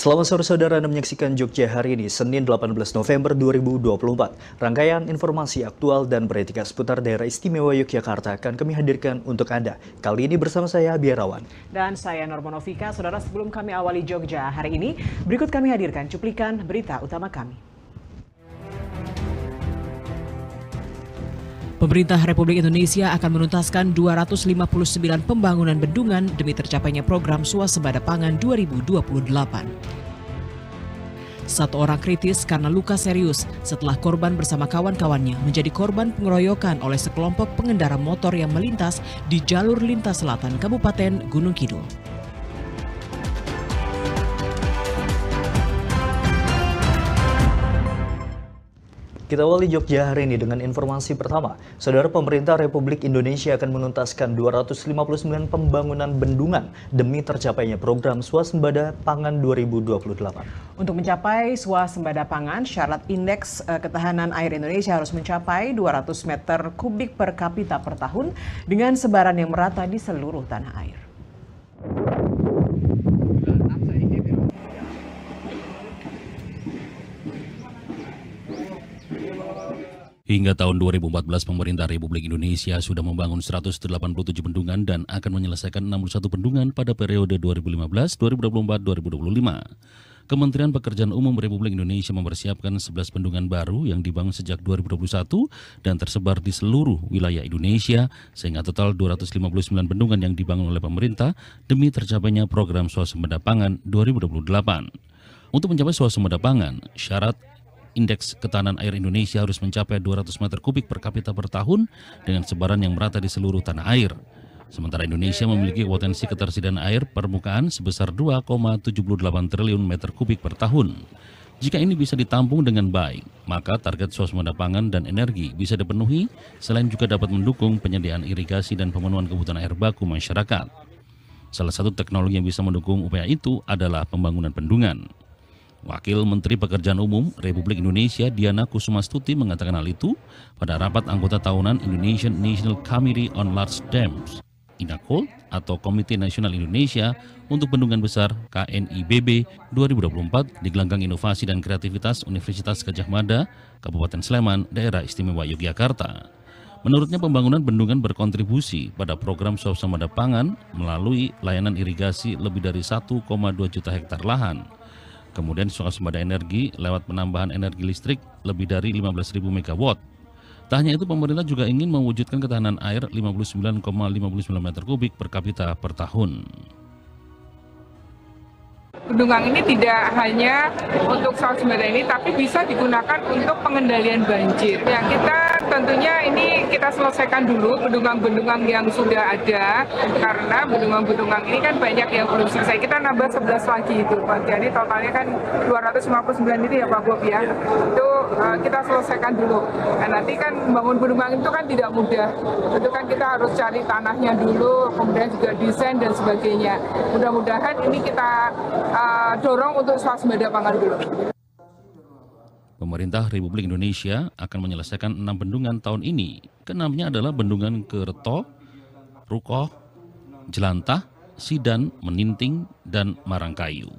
Selamat sore saudara, Anda menyaksikan Jogja hari ini, Senin 18 November 2024. Rangkaian informasi aktual dan beretika seputar daerah istimewa Yogyakarta akan kami hadirkan untuk Anda. Kali ini bersama saya, Biarawan. Dan saya, Normonovika. Saudara, sebelum kami awali Jogja hari ini, berikut kami hadirkan cuplikan berita utama kami. Pemerintah Republik Indonesia akan menuntaskan 259 pembangunan bendungan demi tercapainya program swasembada pangan 2028. Satu orang kritis karena luka serius setelah korban bersama kawan-kawannya menjadi korban pengeroyokan oleh sekelompok pengendara motor yang melintas di jalur lintas selatan Kabupaten Gunung Kidul. Kita awali Jogja hari ini dengan informasi pertama. Saudara, pemerintah Republik Indonesia akan menuntaskan 259 pembangunan bendungan demi tercapainya program swasembada pangan 2028. Untuk mencapai swasembada pangan, syarat indeks ketahanan air Indonesia harus mencapai 200 meter kubik per kapita per tahun dengan sebaran yang merata di seluruh tanah air. Hingga tahun 2014, pemerintah Republik Indonesia sudah membangun 187 bendungan dan akan menyelesaikan 61 bendungan pada periode 2015, 2024, 2025. Kementerian Pekerjaan Umum Republik Indonesia mempersiapkan 11 bendungan baru yang dibangun sejak 2021 dan tersebar di seluruh wilayah Indonesia, sehingga total 259 bendungan yang dibangun oleh pemerintah demi tercapainya program swasembada pangan 2028. Untuk mencapai swasembada pangan, syarat indeks ketahanan air Indonesia harus mencapai 200 meter kubik per kapita per tahun dengan sebaran yang merata di seluruh tanah air. Sementara Indonesia memiliki potensi ketersediaan air permukaan sebesar 2,78 triliun meter kubik per tahun. Jika ini bisa ditampung dengan baik, maka target swasembada pangan dan energi bisa dipenuhi, selain juga dapat mendukung penyediaan irigasi dan pemenuhan kebutuhan air baku masyarakat. Salah satu teknologi yang bisa mendukung upaya itu adalah pembangunan bendungan. Wakil Menteri Pekerjaan Umum Republik Indonesia Diana Kusumastuti mengatakan hal itu pada rapat anggota tahunan Indonesian National Committee on Large Dams (INACOL) atau Komite Nasional Indonesia untuk Bendungan Besar KNIBB 2024 di Gelanggang Inovasi dan Kreativitas Universitas Gadjah Mada, Kabupaten Sleman, Daerah Istimewa Yogyakarta. Menurutnya, pembangunan bendungan berkontribusi pada program swasembada pangan melalui layanan irigasi lebih dari 1,2 juta hektar lahan. Kemudian swasembada energi lewat penambahan energi listrik lebih dari 15.000 MW. Tak hanya itu, pemerintah juga ingin mewujudkan ketahanan air 59,59 meter kubik per kapita per tahun. Bendungan ini tidak hanya untuk swasembada ini, tapi bisa digunakan untuk pengendalian banjir. Ya, kita tentunya ini kita selesaikan dulu bendungan-bendungan yang sudah ada, karena bendungan-bendungan ini kan banyak yang belum selesai. Kita nambah 11 lagi itu, Pak. Jadi totalnya kan 259 itu ya Pak Bob ya. Itu kita selesaikan dulu. Nah, nanti kan membangun bendungan itu kan tidak mudah. Itu kan kita harus cari tanahnya dulu, kemudian juga desain dan sebagainya. Mudah-mudahan ini kita dorong untuk swasembada pangan dulu. Pemerintah Republik Indonesia akan menyelesaikan 6 bendungan tahun ini. Keenamnya adalah Bendungan Kerto, Rukoh, Jelantah, Sidan, Meninting, dan Marangkayu.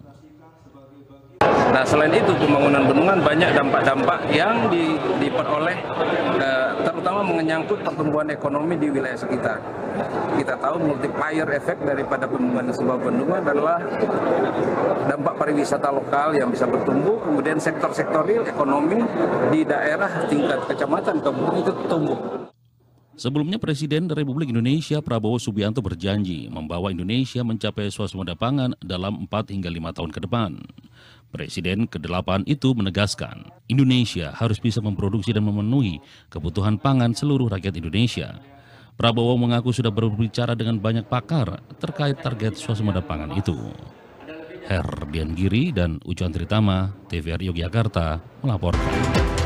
Nah, selain itu, pembangunan bendungan banyak dampak-dampak yang diperoleh, terutama menyangkut pertumbuhan ekonomi di wilayah sekitar. Kita tahu multiplier efek daripada pembangunan sebuah bendungan adalah dampak pariwisata lokal yang bisa bertumbuh, kemudian sektor-sektor real ekonomi di daerah tingkat kecamatan, kabupaten itu tumbuh. Sebelumnya, Presiden Republik Indonesia Prabowo Subianto berjanji membawa Indonesia mencapai swasembada pangan dalam 4 hingga 5 tahun ke depan. Presiden ke-8 itu menegaskan, Indonesia harus bisa memproduksi dan memenuhi kebutuhan pangan seluruh rakyat Indonesia. Prabowo mengaku sudah berbicara dengan banyak pakar terkait target swasembada pangan itu. Herdian Giri dan Ucuan Tritama, TVRI Yogyakarta, melaporkan.